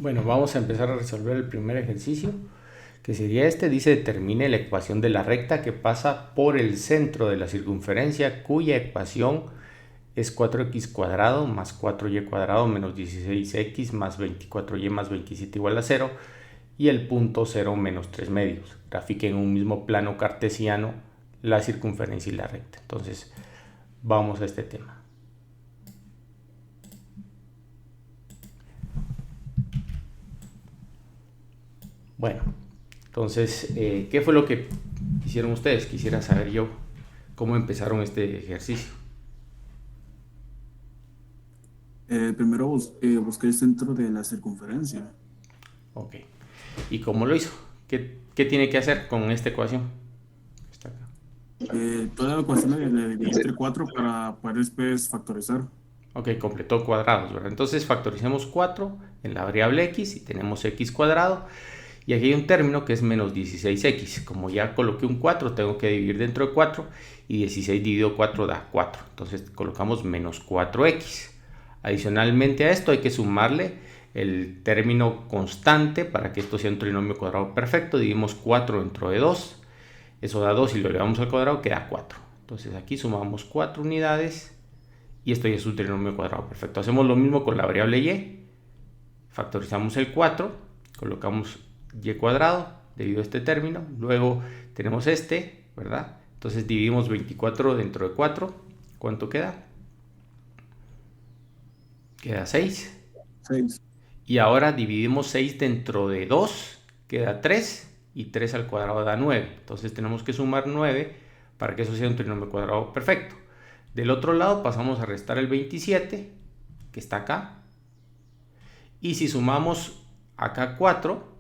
Bueno, vamos a empezar a resolver el primer ejercicio, que sería este. Dice: determine la ecuación de la recta que pasa por el centro de la circunferencia, cuya ecuación es 4x² más 4y² menos 16x más 24y más 27 igual a 0, y el punto 0 menos 3 medios. Grafique en un mismo plano cartesiano la circunferencia y la recta. Entonces, vamos a este tema. Bueno, entonces, ¿qué fue lo que hicieron ustedes? Quisiera saber yo cómo empezaron este ejercicio. Primero busqué el centro de la circunferencia. Ok. ¿Y cómo lo hizo? ¿Qué tiene que hacer con esta ecuación? Está acá. Toda la ecuación la dividí entre 4 para poder después factorizar. Ok, completó cuadrados, ¿verdad? Entonces factoricemos 4 en la variable x y tenemos x². Y aquí hay un término que es menos 16x. Como ya coloqué un 4, tengo que dividir dentro de 4. Y 16 dividido 4 da 4. Entonces colocamos menos 4x. Adicionalmente a esto hay que sumarle el término constante para que esto sea un trinomio cuadrado perfecto. Dividimos 4 dentro de 2. Eso da 2 y lo elevamos al cuadrado, queda 4. Entonces aquí sumamos 4 unidades y esto ya es un trinomio cuadrado perfecto. Hacemos lo mismo con la variable y. Factorizamos el 4, colocamos y² debido a este término. Luego tenemos este, ¿verdad? Entonces dividimos 24 dentro de 4. ¿Cuánto queda? Queda 6. 6. Y ahora dividimos 6 dentro de 2. Queda 3. Y 3 al cuadrado da 9. Entonces tenemos que sumar 9 para que eso sea un trinomio cuadrado perfecto. Del otro lado pasamos a restar el 27, que está acá. Y si sumamos acá 4,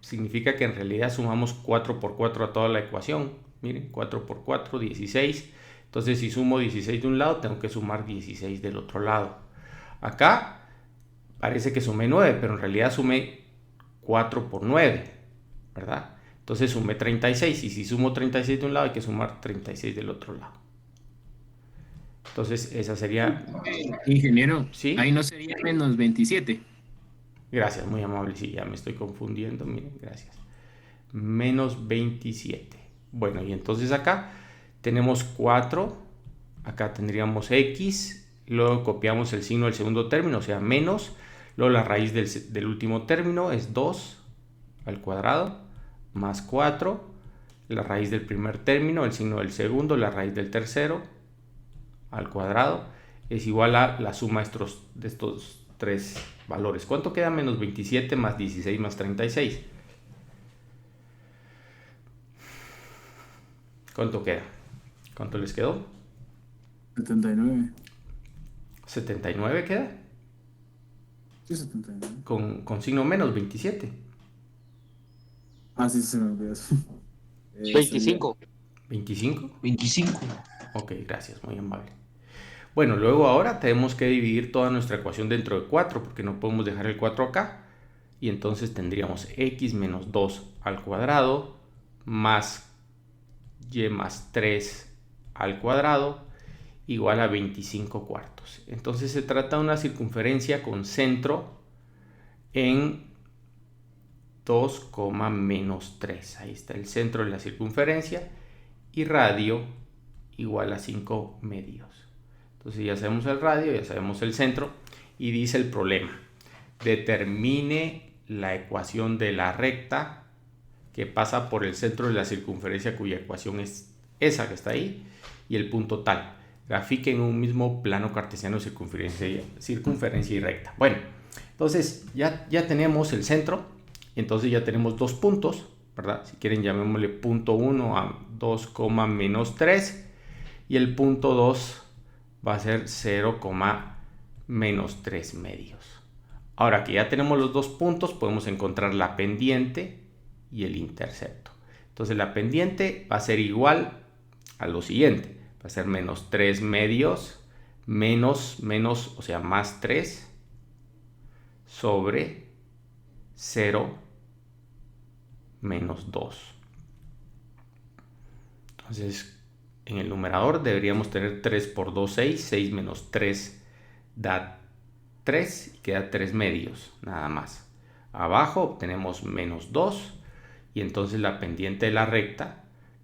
significa que en realidad sumamos 4 por 4 a toda la ecuación. Miren, 4 por 4, 16. Entonces, si sumo 16 de un lado, tengo que sumar 16 del otro lado. Acá parece que sumé 9, pero en realidad sumé 4 por 9, ¿verdad? Entonces sumé 36. Y si sumo 36 de un lado, hay que sumar 36 del otro lado. Entonces, esa sería... Ingeniero, ahí ¿Sí? no sería menos 27. Gracias, muy amable. Sí, ya me estoy confundiendo. Miren, gracias. Menos 27. Bueno, y entonces acá tenemos 4. Acá tendríamos x. Luego copiamos el signo del segundo término, o sea, menos. Luego la raíz del último término es 2 al cuadrado más 4. La raíz del primer término, el signo del segundo, la raíz del tercero al cuadrado es igual a la suma de estos tres valores. ¿Cuánto queda? Menos 27 más 16 más 36. ¿Cuánto queda? ¿Cuánto les quedó? 79. 79 queda. Sí, 79. Con signo menos 27. Ah, sí, se me olvidó eso. Sería 25. 25. 25. Ok, gracias, muy amable. Bueno, luego ahora tenemos que dividir toda nuestra ecuación dentro de 4 porque no podemos dejar el 4 acá. Y entonces tendríamos x menos 2 al cuadrado más y más 3 al cuadrado igual a 25 cuartos. Entonces se trata de una circunferencia con centro en 2, menos 3. Ahí está el centro de la circunferencia. Y radio igual a 5 medios. Entonces ya sabemos el radio, ya sabemos el centro. Y dice el problema: determine la ecuación de la recta que pasa por el centro de la circunferencia, cuya ecuación es esa que está ahí, y el punto tal. Grafique en un mismo plano cartesiano circunferencia y recta. Bueno, entonces ya tenemos el centro. Entonces ya tenemos dos puntos, ¿verdad? Si quieren, llamémosle punto 1 a 2, menos 3. Y el punto 2 va a ser 0, menos 3 medios. Ahora que ya tenemos los dos puntos, podemos encontrar la pendiente y el intercepto. Entonces la pendiente va a ser igual a lo siguiente. Va a ser menos 3 medios menos, o sea, más 3 sobre 0 menos 2. Entonces, en el numerador deberíamos tener 3 por 2, 6. 6 menos 3 da 3 y queda 3 medios, nada más. Abajo obtenemos menos 2 y entonces la pendiente de la recta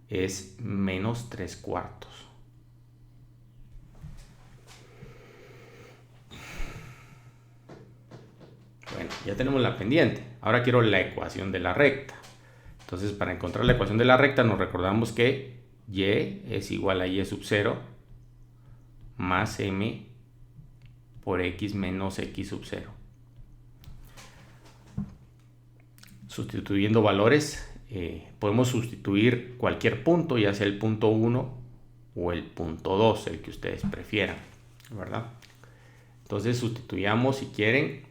es menos 3 cuartos. Bueno, ya tenemos la pendiente. Ahora quiero la ecuación de la recta. Entonces, para encontrar la ecuación de la recta nos recordamos que y es igual a y sub 0 más m por x menos x sub 0. Sustituyendo valores, podemos sustituir cualquier punto, ya sea el punto 1 o el punto 2, el que ustedes prefieran, ¿verdad? Entonces sustituyamos, si quieren,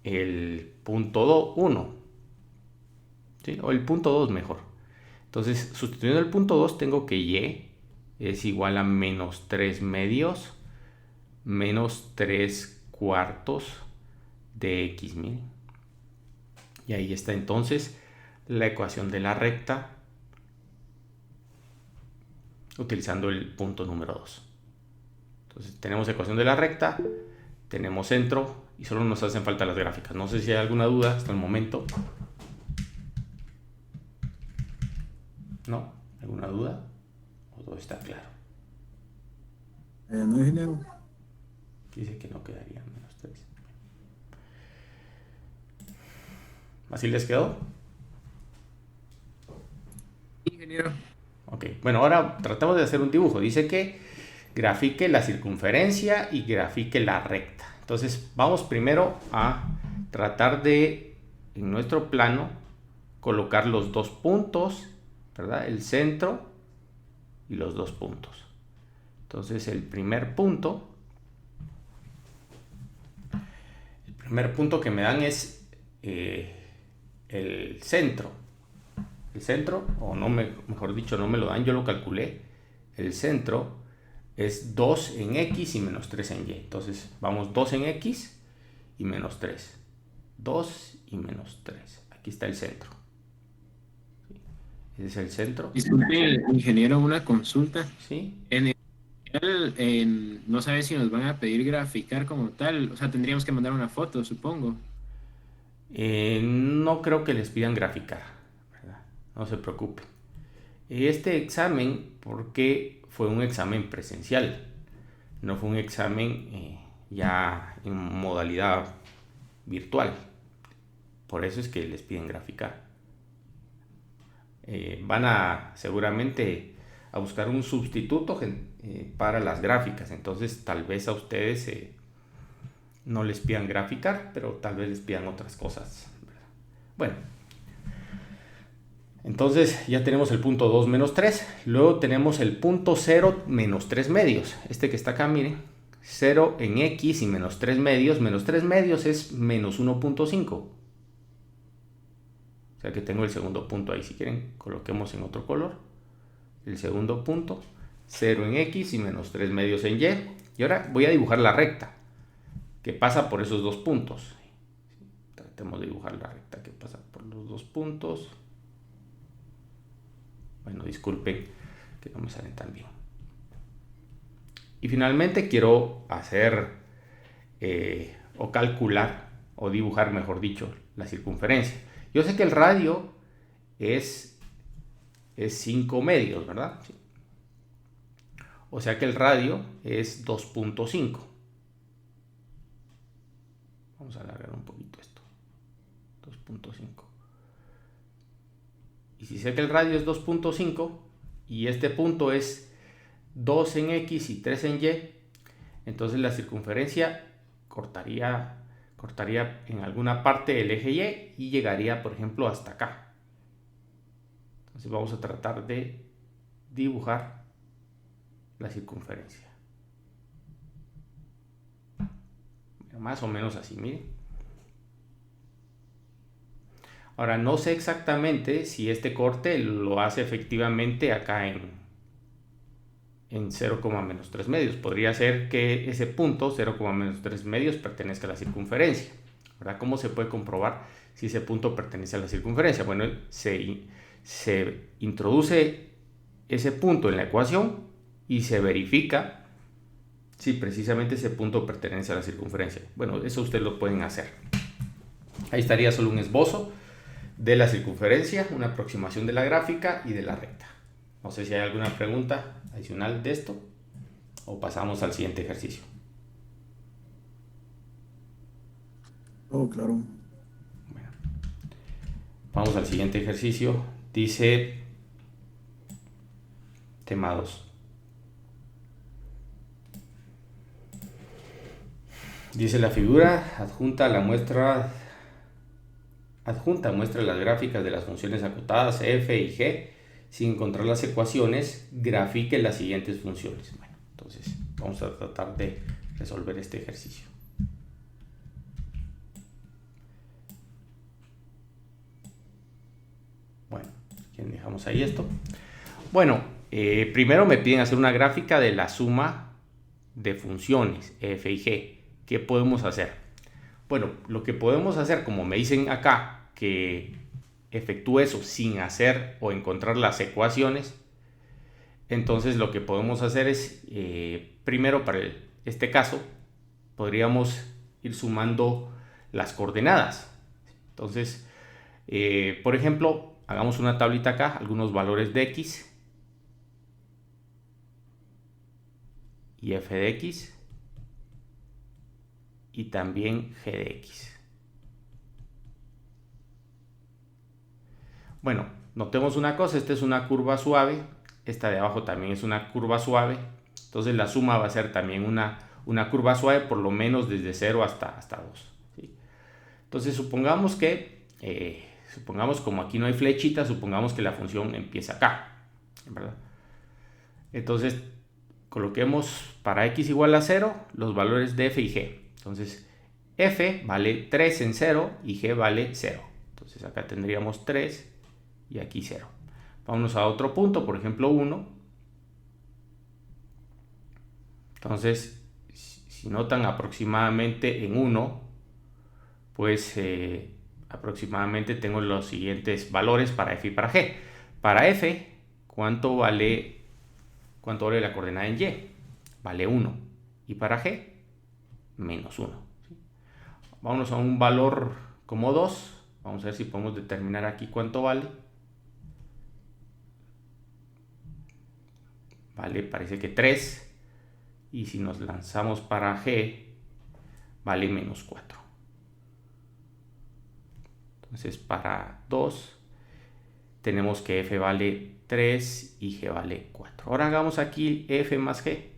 el punto 1, ¿sí? O el punto 2 mejor. Entonces, sustituyendo el punto 2, tengo que y es igual a menos 3 medios menos 3 cuartos de x, miren. Y ahí está entonces la ecuación de la recta utilizando el punto número 2. Entonces tenemos ecuación de la recta, tenemos centro y solo nos hacen falta las gráficas. No sé si hay alguna duda hasta el momento. ¿No? ¿Alguna duda? ¿O todo está claro? No, ingeniero. Dice que no quedaría menos 3. ¿Así les quedó? Ingeniero. Ok, bueno, ahora tratamos de hacer un dibujo. Dice que grafique la circunferencia y grafique la recta. Entonces vamos primero a tratar de, en nuestro plano, colocar los dos puntos, ¿verdad? El centro y los dos puntos. Entonces el primer punto que me dan es el centro. El centro, o no mejor dicho, no me lo dan, yo lo calculé. El centro es 2 en x y menos 3 en y. Entonces vamos 2 en x y menos 3. 2 y menos 3. Aquí está el centro. Ese es el centro. Disculpe, ingeniero, una consulta. ¿Sí? No sabe si nos van a pedir graficar como tal. O sea, tendríamos que mandar una foto, supongo. No creo que les pidan graficar, ¿verdad? No se preocupen. Este examen, porque fue un examen presencial, no fue un examen ya en modalidad virtual. Por eso es que les piden graficar. Van a seguramente a buscar un sustituto para las gráficas. Entonces tal vez a ustedes no les pidan graficar, pero tal vez les pidan otras cosas, ¿verdad? Bueno, entonces ya tenemos el punto 2 menos 3. Luego tenemos el punto 0 menos 3 medios. Este que está acá, miren. 0 en x y menos 3 medios. Menos 3 medios es menos 1.5. O sea que tengo el segundo punto ahí. Si quieren, coloquemos en otro color. El segundo punto. 0 en x y menos 3 medios en y. Y ahora voy a dibujar la recta que pasa por esos dos puntos. Tratemos de dibujar la recta que pasa por los dos puntos. Bueno, disculpen que no me salen tan bien. Y finalmente quiero hacer o calcular o dibujar, mejor dicho, la circunferencia. Yo sé que el radio es 5 medios, ¿verdad? Sí. O sea que el radio es 2.5. Vamos a alargar un poquito esto. 2.5. Y si sé que el radio es 2.5 y este punto es 2 en x y 3 en y, entonces la circunferencia cortaría en alguna parte del eje y llegaría, por ejemplo, hasta acá. Entonces vamos a tratar de dibujar la circunferencia. Más o menos así, miren. Ahora no sé exactamente si este corte lo hace efectivamente acá en 0, menos 3 medios. Podría ser que ese punto 0, menos 3 medios pertenezca a la circunferencia, ¿verdad? ¿Cómo se puede comprobar si ese punto pertenece a la circunferencia? Bueno, se introduce ese punto en la ecuación y se verifica Sí, precisamente ese punto pertenece a la circunferencia. Bueno, eso ustedes lo pueden hacer. Ahí estaría solo un esbozo de la circunferencia, una aproximación de la gráfica y de la recta. No sé si hay alguna pregunta adicional de esto o pasamos al siguiente ejercicio. Oh, claro. Bueno, vamos al siguiente ejercicio. Dice tema 2. Dice la figura adjunta muestra las gráficas de las funciones acotadas f y g. Sin encontrar las ecuaciones, grafique las siguientes funciones. Bueno, entonces vamos a tratar de resolver este ejercicio. Bueno, dejamos ahí esto. Bueno, primero me piden hacer una gráfica de la suma de funciones f y g. ¿Qué podemos hacer? Bueno, lo que podemos hacer, como me dicen acá, que efectúe eso sin hacer o encontrar las ecuaciones, entonces lo que podemos hacer es, primero para este caso, podríamos ir sumando las coordenadas. Entonces, por ejemplo, hagamos una tablita acá, algunos valores de x y f de x y también g de x. Bueno, notemos una cosa, esta es una curva suave, esta de abajo también es una curva suave, entonces la suma va a ser también una curva suave, por lo menos desde 0 hasta 2. ¿Sí? Entonces supongamos como aquí no hay flechita, supongamos que la función empieza acá, ¿verdad? Entonces coloquemos para x igual a 0 los valores de f y g. Entonces f vale 3 en 0 y g vale 0. Entonces acá tendríamos 3 y aquí 0. Vámonos a otro punto, por ejemplo 1. Entonces, si notan aproximadamente en 1, pues aproximadamente tengo los siguientes valores para f y para g. Para f, ¿cuánto vale la coordenada en y? Vale 1. Y para g, menos 1. ¿Sí? Vámonos a un valor como 2. Vamos a ver si podemos determinar aquí cuánto vale. Vale, parece que 3. Y si nos lanzamos para g, vale menos 4. Entonces para 2 tenemos que f vale 3 y g vale 4. Ahora hagamos aquí f más g.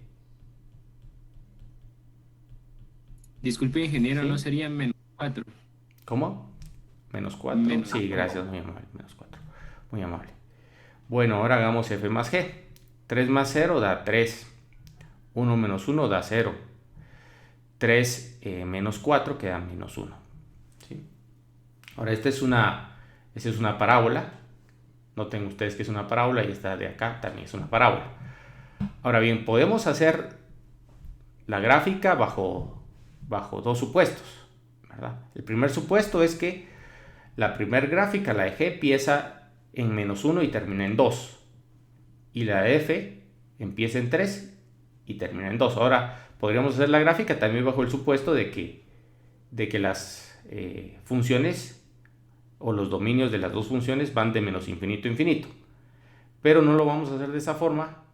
Disculpe, ingeniero, ¿Sí? ¿no sería menos 4? ¿Cómo? Menos 4. Menos Sí, 4. gracias, muy amable. Menos 4. Muy amable. Bueno, ahora hagamos f más g. 3 más 0 da 3. 1 menos 1 da 0. 3 menos 4 queda menos 1. ¿Sí? Ahora, esta es una parábola. Noten ustedes que es una parábola y esta de acá también es una parábola. Ahora bien, podemos hacer la gráfica bajo dos supuestos, ¿verdad? El primer supuesto es que la primer gráfica, la de g, empieza en menos 1 y termina en 2. Y la de f empieza en 3 y termina en 2. Ahora, podríamos hacer la gráfica también bajo el supuesto de que las funciones o los dominios de las dos funciones van de menos infinito a infinito. Pero no lo vamos a hacer de esa forma,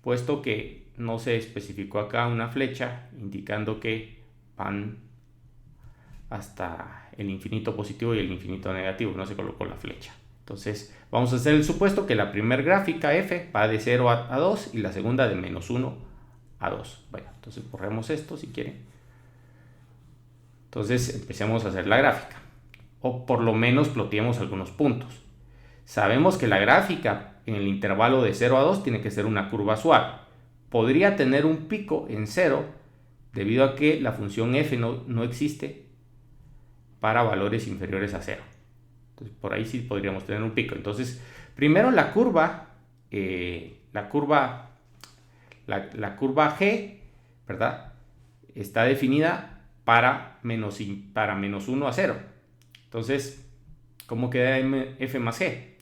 puesto que no se especificó acá una flecha indicando que van hasta el infinito positivo y el infinito negativo, no se colocó la flecha. Entonces vamos a hacer el supuesto que la primera gráfica f va de 0 a 2 y la segunda de menos 1 a 2. Bueno, entonces borremos esto si quieren. Entonces empecemos a hacer la gráfica, o por lo menos ploteemos algunos puntos. Sabemos que la gráfica en el intervalo de 0 a 2 tiene que ser una curva suave. Podría tener un pico en 0 debido a que la función f no existe para valores inferiores a 0. Entonces, por ahí sí podríamos tener un pico. Entonces, primero la curva g, ¿verdad? Está definida para menos 1 a 0. Entonces, ¿cómo queda f más g?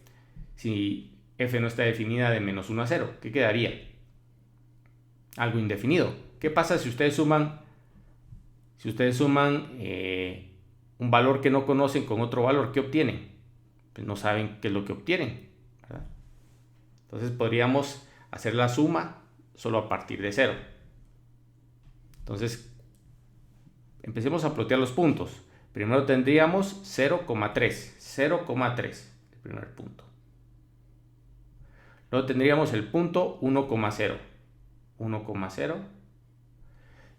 Si f no está definida de menos 1 a 0, ¿qué quedaría? algo indefinido. ¿Qué pasa si ustedes suman un valor que no conocen con otro valor? ¿Qué obtienen? Pues no saben qué es lo que obtienen, ¿verdad? Entonces podríamos hacer la suma solo a partir de 0. Entonces empecemos a plotear los puntos. Primero tendríamos 0,3, el primer punto. Luego tendríamos el punto 1,0,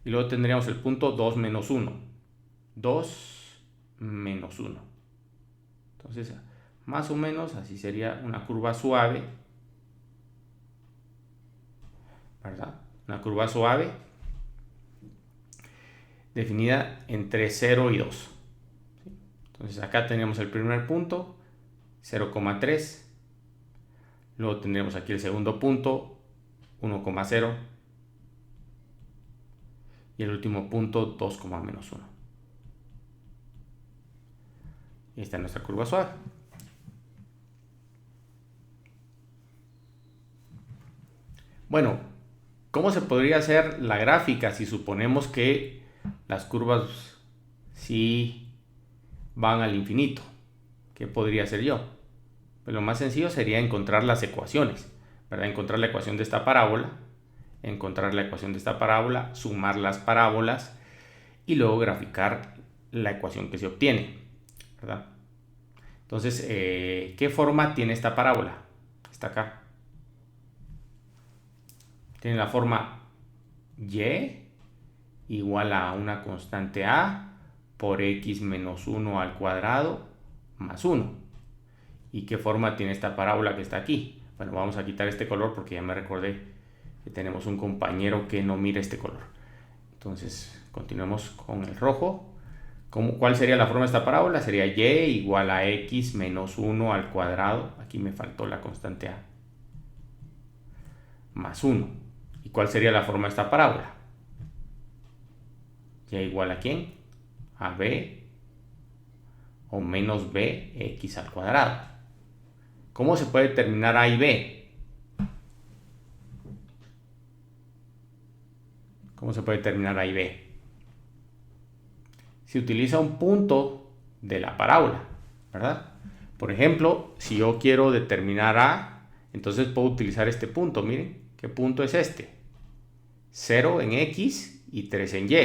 y luego tendríamos el punto 2 menos 1, Entonces, más o menos así sería una curva suave, ¿verdad? Una curva suave definida entre 0 y 2. Entonces acá tenemos el primer punto, 0,3. Luego tendremos aquí el segundo punto, 1,0. Y el último punto, 2, menos 1. Y esta es nuestra curva suave. Bueno, ¿cómo se podría hacer la gráfica si suponemos que las curvas sí van al infinito? ¿Qué podría hacer yo? Pues lo más sencillo sería encontrar las ecuaciones, ¿verdad? Encontrar la ecuación de esta parábola, sumar las parábolas y luego graficar la ecuación que se obtiene, ¿verdad? Entonces, ¿qué forma tiene esta parábola? Está acá. Tiene la forma y igual a una constante a por x menos 1 al cuadrado más 1. ¿Y qué forma tiene esta parábola que está aquí? Bueno, vamos a quitar este color porque ya me recordé que tenemos un compañero que no mira este color. Entonces, continuemos con el rojo. ¿Cuál sería la forma de esta parábola? Sería y igual a x menos 1 al cuadrado. Aquí me faltó la constante a. Más 1. ¿Y cuál sería la forma de esta parábola? Y igual a ¿quién? A b o menos b x al cuadrado. ¿Cómo se puede determinar a y b? ¿Cómo se puede determinar a y b? Se utiliza un punto de la parábola, ¿verdad? Por ejemplo, si yo quiero determinar a, entonces puedo utilizar este punto. Miren, ¿qué punto es este? 0 en x y 3 en y.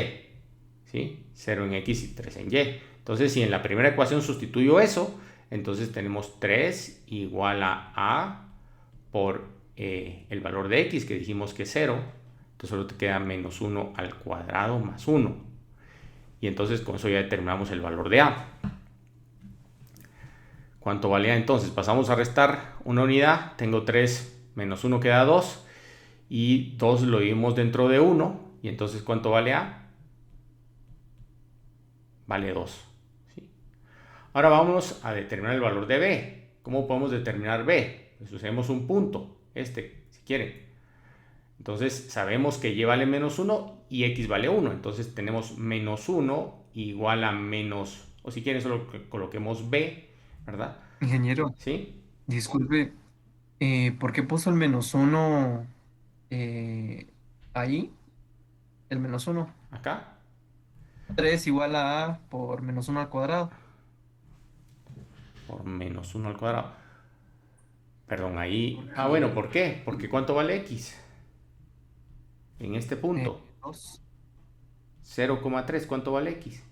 ¿Sí? 0 en x y 3 en y. Entonces, si en la primera ecuación sustituyo eso, entonces tenemos 3 igual a por el valor de x, que dijimos que es 0. Entonces solo te queda menos 1 al cuadrado más 1. Y entonces con eso ya determinamos el valor de a. ¿Cuánto vale a entonces? Pasamos a restar una unidad. Tengo 3 menos 1 queda 2. Y 2 lo dimos dentro de 1. Y entonces ¿cuánto vale a? Vale 2. ¿Sí? Ahora vamos a determinar el valor de b. ¿Cómo podemos determinar b? Pues usemos un punto, si quieren. Entonces sabemos que y vale menos 1 y x vale 1. Entonces tenemos menos 1 igual a menos, o si quieren solo coloquemos b, ¿verdad? Ingeniero, ¿Sí? disculpe, ¿por qué puso el menos uno ahí? El menos uno. Acá. 3 igual a por menos uno al cuadrado. Por menos 1 al cuadrado. Perdón, ahí. Ah, bueno, ¿por qué? Porque ¿cuánto vale x? En este punto. 2. 0,3, ¿cuánto vale x?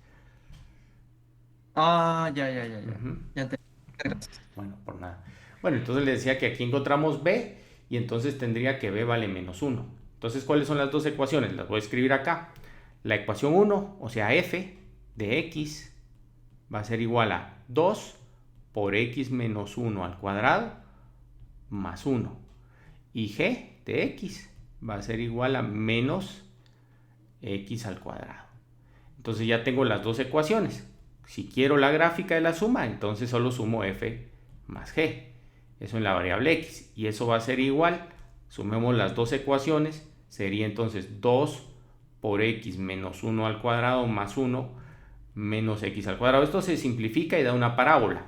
Ah, ya. Ujú. Ya te... Gracias. Bueno, por nada. Bueno, entonces le decía que aquí encontramos b y entonces tendría que b vale menos 1. Entonces, ¿cuáles son las dos ecuaciones? Las voy a escribir acá. La ecuación 1, o sea, f de x va a ser igual a 2 por x menos 1 al cuadrado más 1. Y g de x va a ser igual a menos x al cuadrado. Entonces ya tengo las dos ecuaciones. Si quiero la gráfica de la suma, entonces solo sumo f más g. Eso en la variable x. Y eso va a ser igual. Sumemos las dos ecuaciones. Sería entonces 2 por x menos 1 al cuadrado más 1 menos x al cuadrado. Esto se simplifica y da una parábola.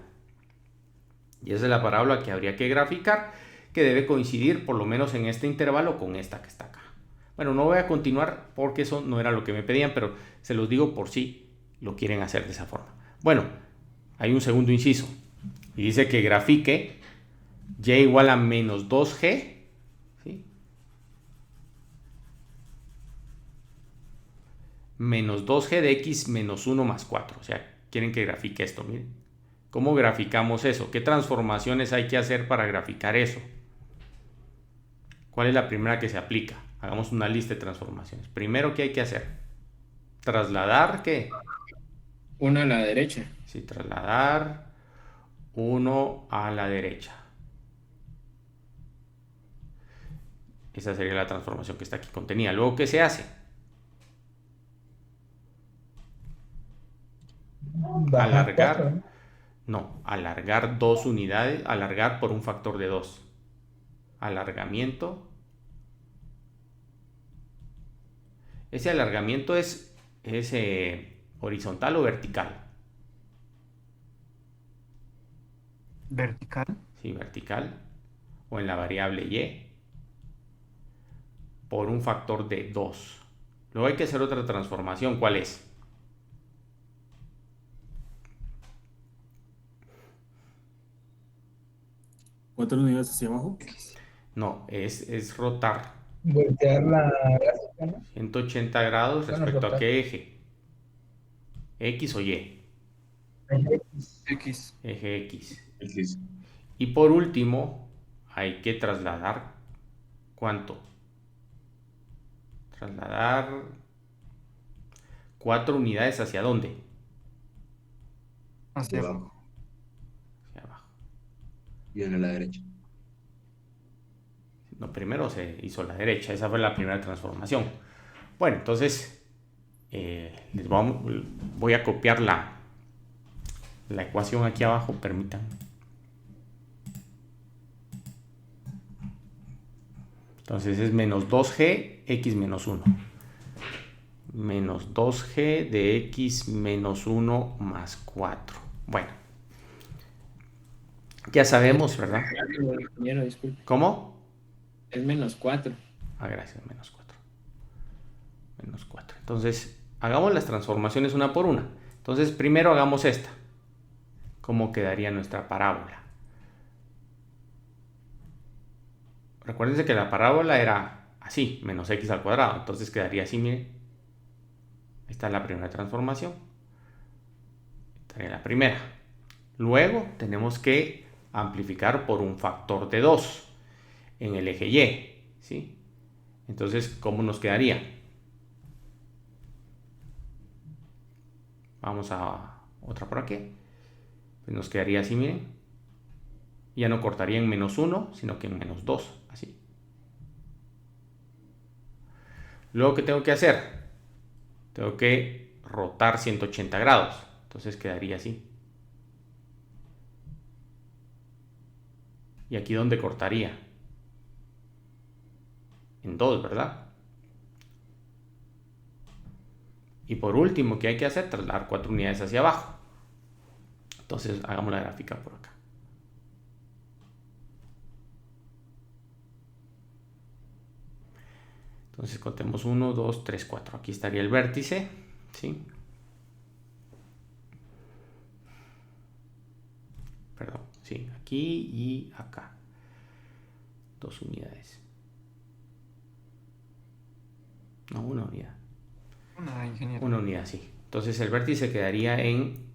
Y esa es la parábola que habría que graficar, que debe coincidir por lo menos en este intervalo con esta que está acá. Bueno, no voy a continuar porque eso no era lo que me pedían, pero se los digo por si lo quieren hacer de esa forma. Bueno, hay un segundo inciso y dice que grafique y igual a menos 2g, ¿sí? Menos 2g de x menos 1 más 4. O sea, quieren que grafique esto, miren. ¿Cómo graficamos eso? ¿Qué transformaciones hay que hacer para graficar eso? ¿Cuál es la primera que se aplica? Hagamos una lista de transformaciones. Primero, ¿qué hay que hacer? Trasladar, ¿qué? 1 a la derecha. Sí, trasladar 1 a la derecha. Esa sería la transformación que está aquí contenida. Luego, ¿qué se hace? Bajar Alargar. 4, ¿no? No, alargar 2 unidades. Alargar por un factor de 2. Alargamiento. Ese alargamiento es horizontal o vertical. Vertical. Sí, vertical. O en la variable y. Por un factor de 2. Luego hay que hacer otra transformación. ¿Cuál es? ¿Cuatro unidades hacia abajo? No, es rotar Voltear la gráfica, ¿no? 180 grados Bueno, respecto a rotar. qué eje. X o Y. X. Eje X. X. Y por último, hay que trasladar. ¿Cuánto? Trasladar 4 unidades ¿hacia dónde? Hacia De abajo. abajo Hacia abajo. y uno a la derecha. No, primero se hizo la derecha. Esa fue la primera transformación. Bueno, entonces voy a copiar la ecuación aquí abajo. Permítanme. Entonces es menos 2g x menos 1. Menos 2g de x menos 1 más 4. Bueno. Ya sabemos, ¿verdad? Ingeniero, disculpe. ¿Cómo? Es menos 4. Ah, gracias, menos 4. Menos 4. Entonces, hagamos las transformaciones una por una. Entonces, primero hagamos esta. ¿Cómo quedaría nuestra parábola? Recuérdense que la parábola era así, menos x al cuadrado. Entonces quedaría así, miren. Esta es la primera transformación. Esta sería la primera. Luego tenemos que amplificar por un factor de 2 en el eje Y, ¿sí? Entonces, ¿cómo nos quedaría? Vamos a otra por aquí. Pues nos quedaría así, miren. Ya no cortaría en menos 1, sino que en menos 2, así. Luego, ¿qué tengo que hacer? Tengo que rotar 180 grados. Entonces quedaría así. ¿Y aquí dónde cortaría? En 2, ¿verdad? Y por último, ¿qué hay que hacer? Trasladar 4 unidades hacia abajo. Entonces, hagamos la gráfica por acá. Entonces, contemos 1, 2, 3, 4. Aquí estaría el vértice, ¿sí? Perdón, sí, aquí y acá. 2 unidades. No, una unidad. Una, ingeniero. Una unidad, sí. Entonces el vértice quedaría en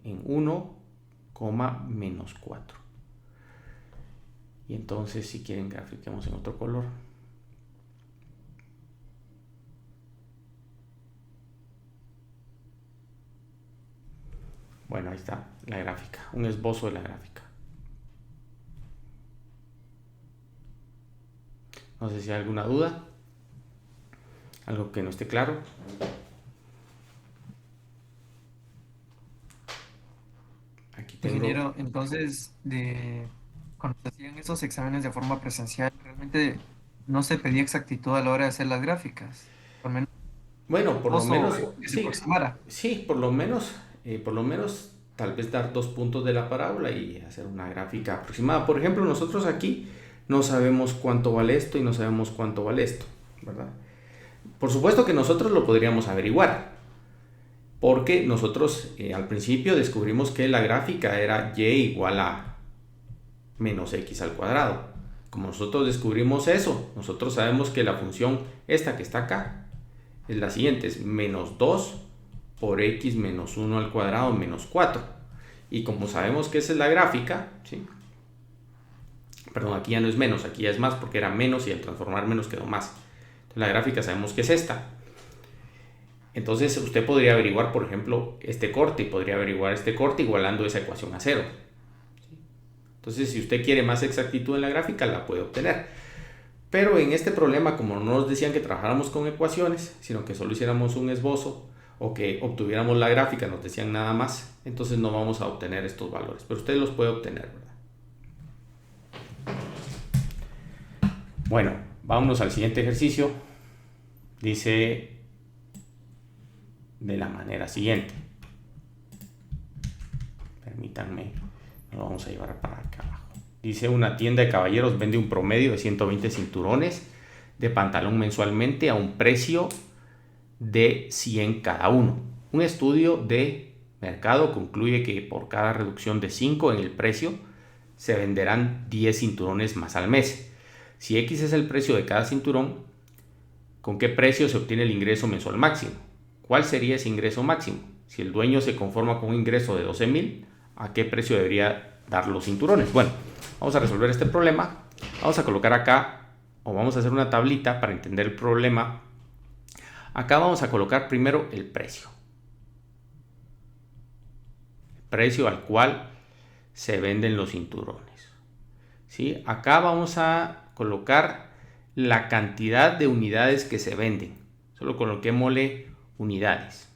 1, menos 4. Y entonces, si quieren, grafiquemos en otro color. Bueno, ahí está la gráfica, un esbozo de la gráfica. No sé si hay alguna duda, algo que no esté claro. Aquí tengo... Ingeniero, entonces, cuando se hacían esos exámenes de forma presencial, realmente no se pedía exactitud a la hora de hacer las gráficas. Por lo menos, Bueno, por lo menos, que se sí, aproximara. sí, por lo menos, tal vez dar 2 puntos de la parábola y hacer una gráfica aproximada. Por ejemplo, nosotros aquí no sabemos cuánto vale esto y no sabemos cuánto vale esto. ¿verdad? Por supuesto que nosotros lo podríamos averiguar, porque nosotros al principio descubrimos que la gráfica era y igual a menos x al cuadrado. Como nosotros descubrimos eso, nosotros sabemos que la función esta que está acá es la siguiente, es menos 2 por x menos 1 al cuadrado menos 4. Y como sabemos que esa es la gráfica, ¿sí? Perdón, aquí ya no es menos, aquí ya es más porque era menos y al transformar menos quedó más. Entonces la gráfica sabemos que es esta. Entonces usted podría averiguar, por ejemplo, este corte y podría averiguar este corte igualando esa ecuación a 0. Entonces, si usted quiere más exactitud en la gráfica, la puede obtener. Pero en este problema, como no nos decían que trabajáramos con ecuaciones, sino que solo hiciéramos un esbozo o que obtuviéramos la gráfica, nos decían nada más, entonces no vamos a obtener estos valores. Pero usted los puede obtener, ¿verdad? Bueno, vámonos al siguiente ejercicio. Dice de la manera siguiente. Permítanme, lo vamos a llevar para acá abajo. Dice: una tienda de caballeros vende un promedio de 120 cinturones de pantalón mensualmente a un precio de 100 cada uno. Un estudio de mercado concluye que por cada reducción de 5 en el precio se venderán 10 cinturones más al mes. Si X es el precio de cada cinturón, ¿con qué precio se obtiene el ingreso mensual máximo? ¿Cuál sería ese ingreso máximo? Si el dueño se conforma con un ingreso de 12,000, ¿a qué precio debería dar los cinturones? Bueno, vamos a resolver este problema. Vamos a colocar acá, o vamos a hacer una tablita para entender el problema. Acá vamos a colocar primero el precio. El precio al cual se venden los cinturones. ¿Sí? Acá vamos a colocar la cantidad de unidades que se venden. Solo coloquémosle unidades.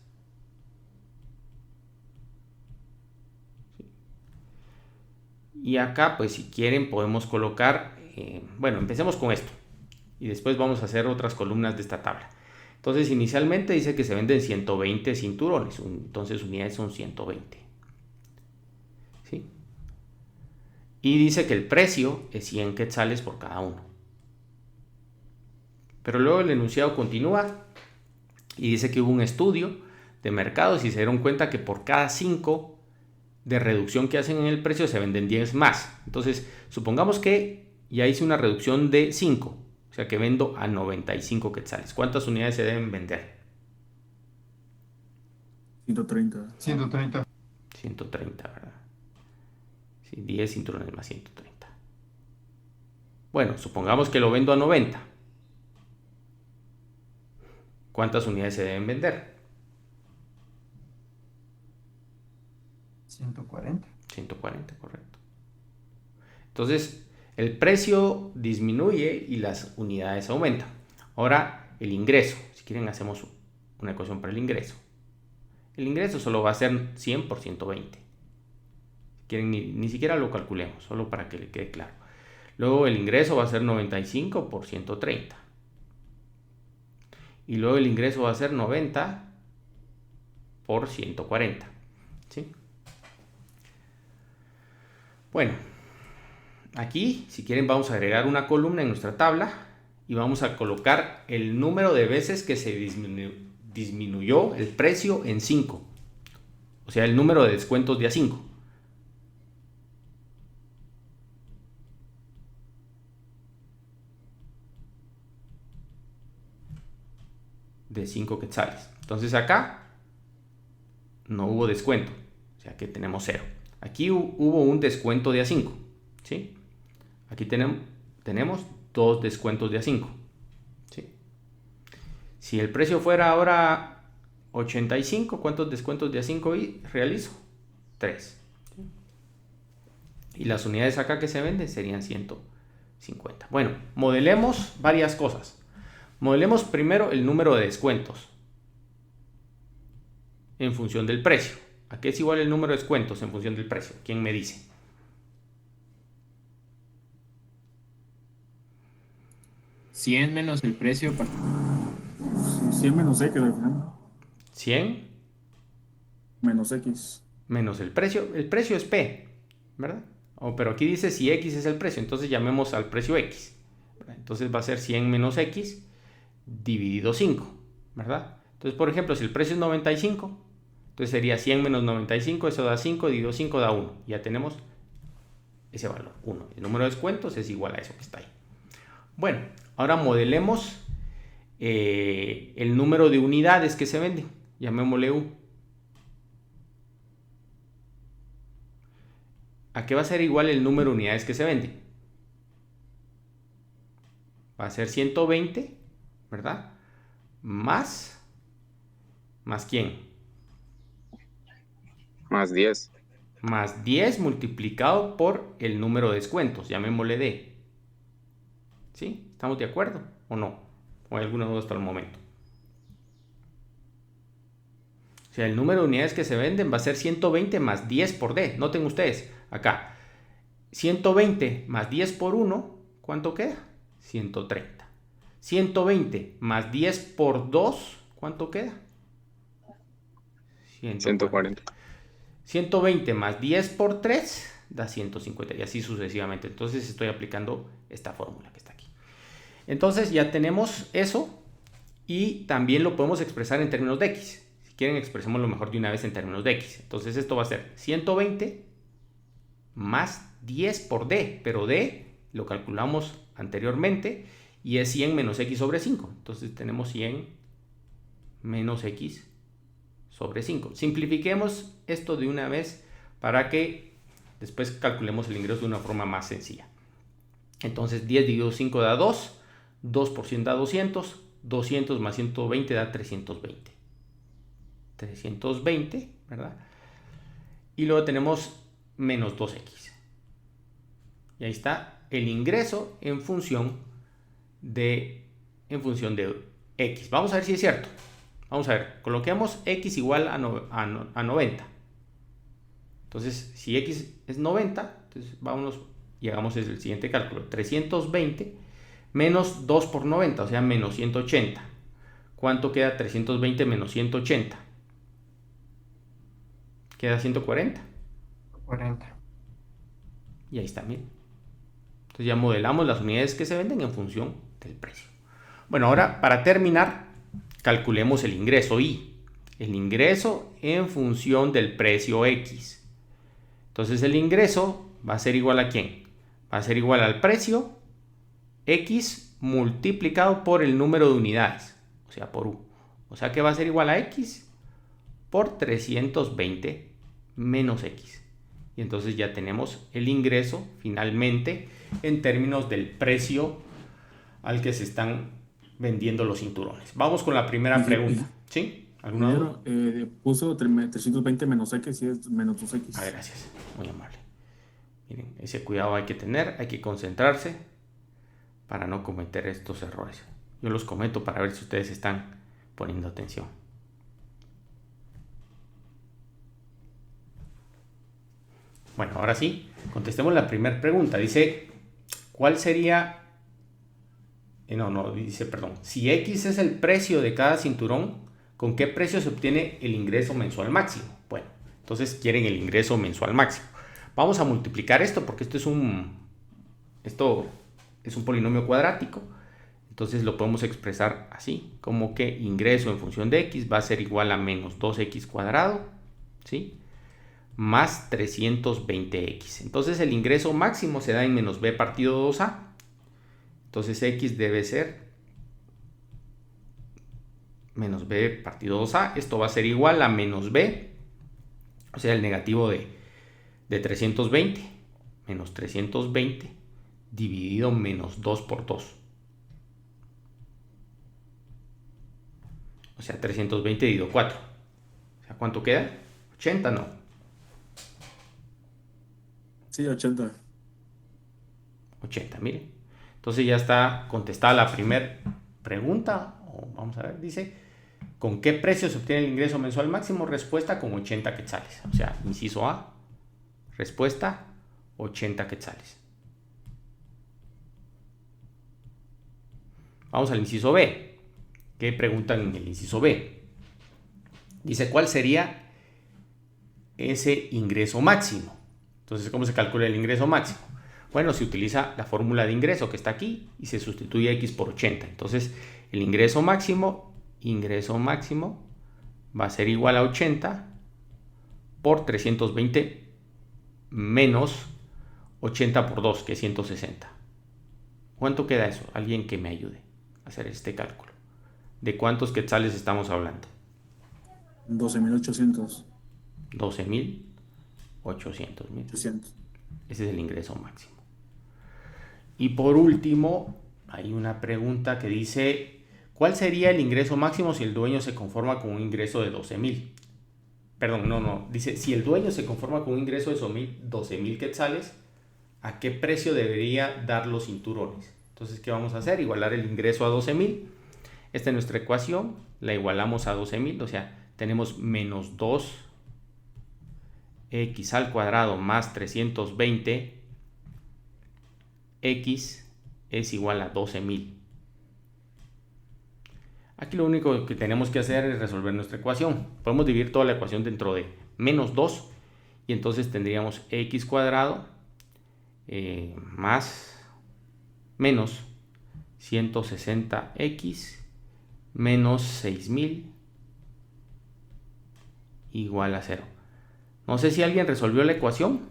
Y acá, pues si quieren, podemos colocar, bueno, empecemos con esto. Y después vamos a hacer otras columnas de esta tabla. Entonces, inicialmente dice que se venden 120 cinturones. Entonces, unidades son 120. ¿Sí? Y dice que el precio es 100 quetzales por cada uno. Pero luego el enunciado continúa y dice que hubo un estudio de mercados y se dieron cuenta que por cada 5 de reducción que hacen en el precio se venden 10 más. Entonces, supongamos que ya hice una reducción de 5, o sea que vendo a 95 quetzales. ¿Cuántas unidades se deben vender? 130. 130. 130, ¿verdad? Sí, 10 cinturones más 130. Bueno, supongamos que lo vendo a 90. ¿Cuántas unidades se deben vender? 140. 140, correcto. Entonces, el precio disminuye y las unidades aumentan. Ahora, el ingreso. Si quieren, hacemos una ecuación para el ingreso. El ingreso solo va a ser 100 por 120. Si quieren, ni siquiera lo calculemos, solo para que le quede claro. Luego, el ingreso va a ser 95 por 130. Y luego el ingreso va a ser 90 por 140. ¿Sí? Bueno, aquí, si quieren, vamos a agregar una columna en nuestra tabla y vamos a colocar el número de veces que se disminuyó el precio en 5. O sea, el número de descuentos de a 5. De 5 quetzales. Entonces acá no hubo descuento, o sea que tenemos 0. Aquí hubo un descuento de A5, ¿sí? Aquí tenemos 2 descuentos de A5, ¿sí? Si el precio fuera ahora 85, ¿cuántos descuentos de A5 realizo? 3. ¿Sí? Y las unidades acá que se venden serían 150. Bueno, modelemos varias cosas. Modelemos primero el número de descuentos en función del precio. ¿A qué es igual el número de descuentos en función del precio? ¿Quién me dice? ¿100 menos el precio? 100 menos X al final. 100 Menos X. menos el precio. El precio es P, ¿verdad? Pero aquí dice si X es el precio, entonces llamemos al precio X. ¿Verdad? Entonces va a ser 100 menos X dividido 5, ¿verdad? Entonces, por ejemplo, si el precio es 95, entonces sería 100 menos 95, eso da 5, dividido 5 da 1. Ya tenemos ese valor, 1. El número de descuentos es igual a eso que está ahí. Bueno, ahora modelemos el número de unidades que se venden. Llamémosle U. ¿A qué va a ser igual el número de unidades que se venden? Va a ser 120, ¿verdad? ¿Más quién? Más 10. Más 10 multiplicado por el número de descuentos, llamémosle D. ¿Sí? ¿Estamos de acuerdo o no? ¿O hay alguna duda hasta el momento? O sea, el número de unidades que se venden va a ser 120 más 10 por D. Noten ustedes, acá, 120 más 10 por 1, ¿cuánto queda? 130. 120 más 10 por 2, ¿cuánto queda? 140. 120 más 10 por 3 da 150 y así sucesivamente. Entonces estoy aplicando esta fórmula que está aquí. Entonces ya tenemos eso y también lo podemos expresar en términos de X. Si quieren, expresémoslo mejor de una vez en términos de X. Entonces esto va a ser 120 más 10 por D, pero D lo calculamos anteriormente y es 100 menos X sobre 5. Entonces tenemos 100 menos X sobre 5. Simplifiquemos esto de una vez para que después calculemos el ingreso de una forma más sencilla. Entonces 10 dividido 5 da 2, 2 por 100 da 200, 200 más 120 da 320. 320, ¿verdad? Y luego tenemos menos 2X. Y ahí está el ingreso en función de X. Vamos a ver si es cierto. Vamos a ver, coloquemos X igual a 90. Entonces, si X es 90, entonces vámonos y hagamos el siguiente cálculo. 320 menos 2 por 90, o sea, menos 180. ¿Cuánto queda 320 menos 180? Queda 140. 40. Y ahí está, miren. Entonces ya modelamos las unidades que se venden en función del precio. Bueno, ahora para terminar, calculemos el ingreso Y. El ingreso en función del precio X. Entonces el ingreso va a ser igual a ¿quién? Va a ser igual al precio X multiplicado por el número de unidades. O sea, por U. O sea que va a ser igual a X por 320 menos X. Y entonces ya tenemos el ingreso finalmente en términos del precio al que se están vendiendo los cinturones. Vamos con la primera pregunta. ¿Sí? ¿Alguna duda? Puso 320 menos X y es menos 2X. Ah, gracias. Muy amable. Miren, ese cuidado hay que tener, hay que concentrarse para no cometer estos errores. Yo los cometo para ver si ustedes están poniendo atención. Bueno, ahora sí, contestemos la primera pregunta. Dice, ¿cuál sería? Si X es el precio de cada cinturón, ¿con qué precio se obtiene el ingreso mensual máximo? Bueno, entonces quieren el ingreso mensual máximo. Vamos a multiplicar esto porque esto es un polinomio cuadrático. Entonces lo podemos expresar así, como que ingreso en función de X va a ser igual a menos 2X cuadrado, ¿sí? Más 320X. Entonces el ingreso máximo se da en menos B partido 2A. Entonces X debe ser menos B partido 2A. Esto va a ser igual a menos B, o sea, el negativo de 320, menos 320 dividido menos 2 por 2. O sea, 320 dividido 4. O sea, ¿cuánto queda? 80, ¿no? Sí, 80. 80, miren. Entonces ya está contestada la primera pregunta. Vamos a ver, dice, ¿con qué precio se obtiene el ingreso mensual máximo? Respuesta con 80 quetzales. O sea, inciso A, respuesta 80 quetzales. Vamos al inciso B. ¿Qué preguntan en el inciso B? Dice, ¿cuál sería ese ingreso máximo? Entonces, ¿cómo se calcula el ingreso máximo? Bueno, se utiliza la fórmula de ingreso que está aquí y se sustituye X por 80. Entonces, el ingreso máximo va a ser igual a 80 por 320 menos 80 por 2, que es 160. ¿Cuánto queda eso? Alguien que me ayude a hacer este cálculo. ¿De cuántos quetzales estamos hablando? 12.800. 12.800. Mira. 800. Ese es el ingreso máximo. Y por último, hay una pregunta que dice, ¿cuál sería el ingreso máximo si el dueño se conforma con un ingreso de 12.000? Perdón, no. Dice, si el dueño se conforma con un ingreso de 12.000 quetzales, ¿a qué precio debería dar los cinturones? Entonces, ¿qué vamos a hacer? Igualar el ingreso a 12.000. Esta es nuestra ecuación. La igualamos a 12.000. O sea, tenemos menos 2x al cuadrado más 320. X es igual a 12.000. Aquí lo único que tenemos que hacer es resolver nuestra ecuación. Podemos dividir toda la ecuación dentro de menos 2. Y entonces tendríamos x cuadrado más menos 160x menos 6.000 igual a 0. No sé si alguien resolvió la ecuación.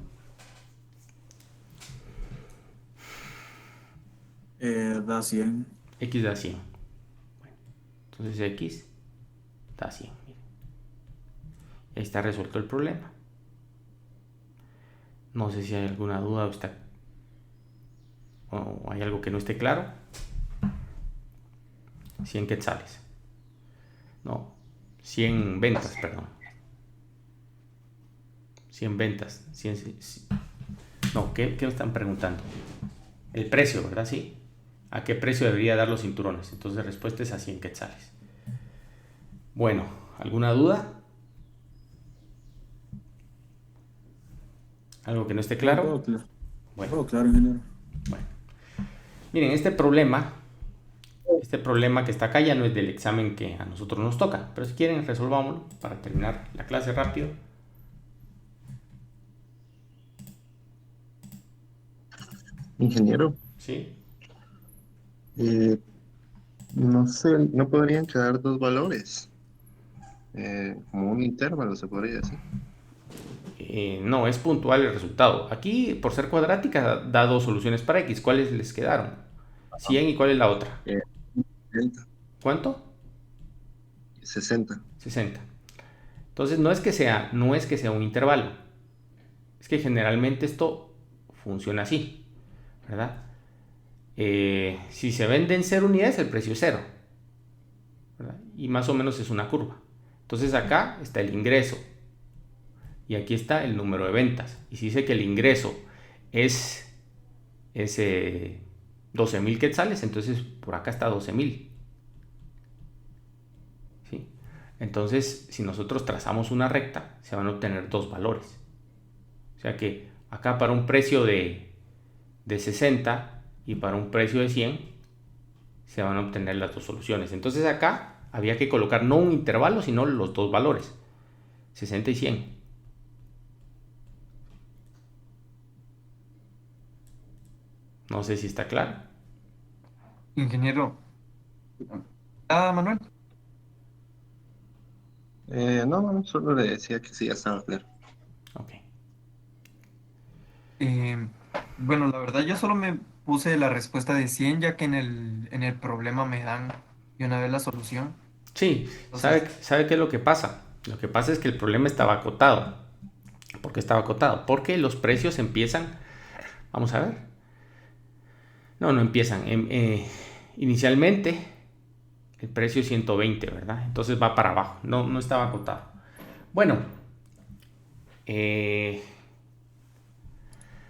Da 100. X da 100. Bueno, entonces X da 100. Miren. Ahí está resuelto el problema. No sé si hay alguna duda o hay algo que no esté claro. 100 quetzales. No, 100 ventas, perdón. 100 ventas. 100, no, ¿qué me están preguntando? El precio, ¿verdad? Sí. ¿A qué precio debería dar los cinturones? Entonces la respuesta es a 100 quetzales. Bueno, ¿alguna duda? ¿Algo que no esté claro? Todo claro. Bueno. Todo claro, ingeniero. Bueno. Miren, este problema que está acá ya no es del examen que a nosotros nos toca, pero si quieren resolvámoslo para terminar la clase rápido. Ingeniero, ¿Sí? no sé, no podrían quedar dos valores, como un intervalo se podría decir. No, es puntual el resultado. Aquí, por ser cuadrática, da dos soluciones para x. ¿Cuáles les quedaron? 100 y ¿cuál es la otra? 60. ¿Cuánto? 60. 60. Entonces no es que sea un intervalo. Es que generalmente esto funciona así, ¿verdad? Si se venden 0 unidades, el precio es 0, ¿verdad? Y más o menos es una curva. Entonces acá está el ingreso y aquí está el número de ventas. Y si dice que el ingreso es 12.000 quetzales, entonces por acá está 12.000. ¿Sí? Entonces, si nosotros trazamos una recta, se van a obtener dos valores. O sea que acá para un precio de 60 y para un precio de 100 se van a obtener las dos soluciones. Entonces acá había que colocar no un intervalo, sino los dos valores, 60 y 100. No sé si está claro. Ingeniero. Manuel. No, solo le decía que sí, ya estaba claro. Ok. Bueno, la verdad yo solo me puse la respuesta de 100 ya que en el problema me dan de una vez la solución. Sí, Entonces, ¿sabe qué es lo que pasa? Lo que pasa es que el problema estaba acotado. ¿Por qué estaba acotado? Porque los precios empiezan... Vamos a ver. No empiezan. Inicialmente el precio es 120, ¿verdad? Entonces va para abajo. No estaba acotado. Bueno.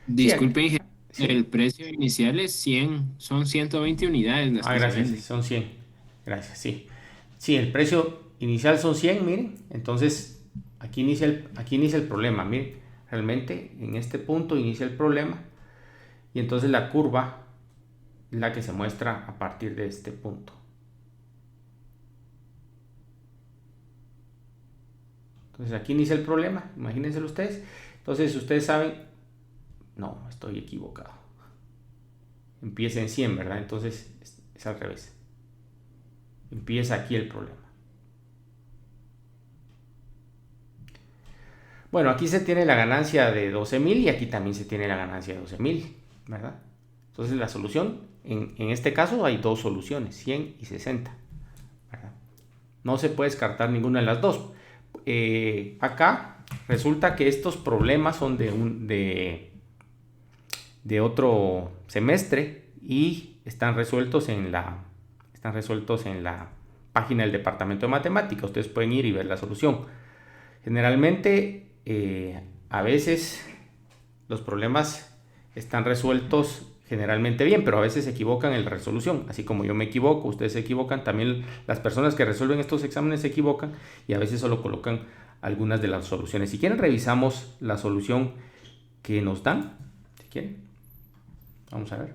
Disculpe, Sí, ingeniero, sí. el precio inicial es 100, son 120 unidades las que se Gracias, venden. son 100. Gracias, sí. Sí, el precio inicial son 100, miren. Entonces, aquí inicia el problema, miren. Realmente, en este punto inicia el problema. Y entonces la curva es la que se muestra a partir de este punto. Entonces, aquí inicia el problema. Imagínenselo ustedes. Entonces, ustedes saben... No, estoy equivocado. Empieza en 100, ¿verdad? Entonces, es al revés. Empieza aquí el problema. Bueno, aquí se tiene la ganancia de 12.000 y aquí también se tiene la ganancia de 12.000, ¿verdad? Entonces la solución, en este caso hay dos soluciones, 100 y 60, ¿verdad? No se puede descartar ninguna de las dos. Acá resulta que estos problemas son de otro semestre y están resueltos en la página del departamento de matemáticas. Ustedes pueden ir y ver la solución. Generalmente, a veces los problemas están resueltos generalmente bien, pero a veces se equivocan en la resolución. Así como yo me equivoco, ustedes se equivocan, también las personas que resuelven estos exámenes se equivocan y a veces solo colocan algunas de las soluciones. Si quieren, revisamos la solución que nos dan. Si quieren, vamos a ver.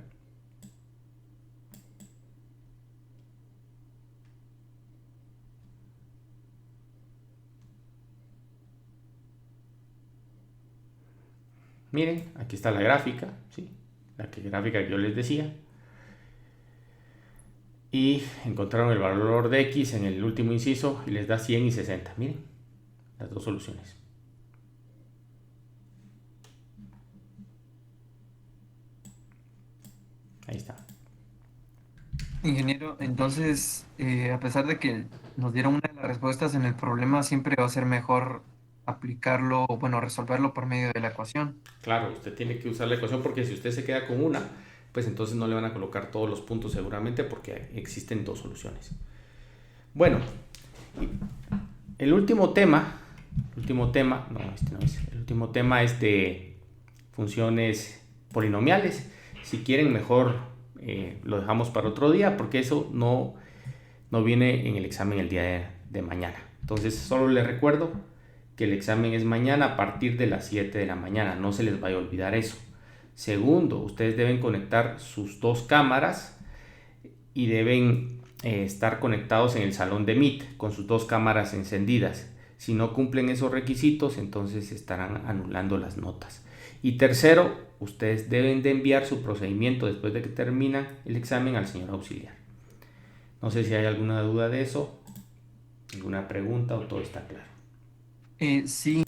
Miren, aquí está la gráfica, ¿sí? Gráfica que yo les decía. Y encontraron el valor de X en el último inciso y les da 100 y 60. Miren, las dos soluciones. Ahí está. Ingeniero, entonces, a pesar de que nos dieron una de las respuestas en el problema, siempre va a ser mejor aplicarlo, bueno, resolverlo por medio de la ecuación. Claro, usted tiene que usar la ecuación porque si usted se queda con una, pues entonces no le van a colocar todos los puntos seguramente porque existen dos soluciones. Bueno, el último tema es de funciones polinomiales. Si quieren, mejor lo dejamos para otro día porque eso no viene en el examen el día de mañana. Entonces, solo les recuerdo que el examen es mañana a partir de las 7 de la mañana. No se les vaya a olvidar eso. Segundo, ustedes deben conectar sus dos cámaras y deben estar conectados en el salón de Meet con sus dos cámaras encendidas. Si no cumplen esos requisitos, entonces estarán anulando las notas. Y tercero, ustedes deben de enviar su procedimiento después de que termina el examen al señor auxiliar. No sé si hay alguna duda de eso, alguna pregunta o todo está claro. Sí.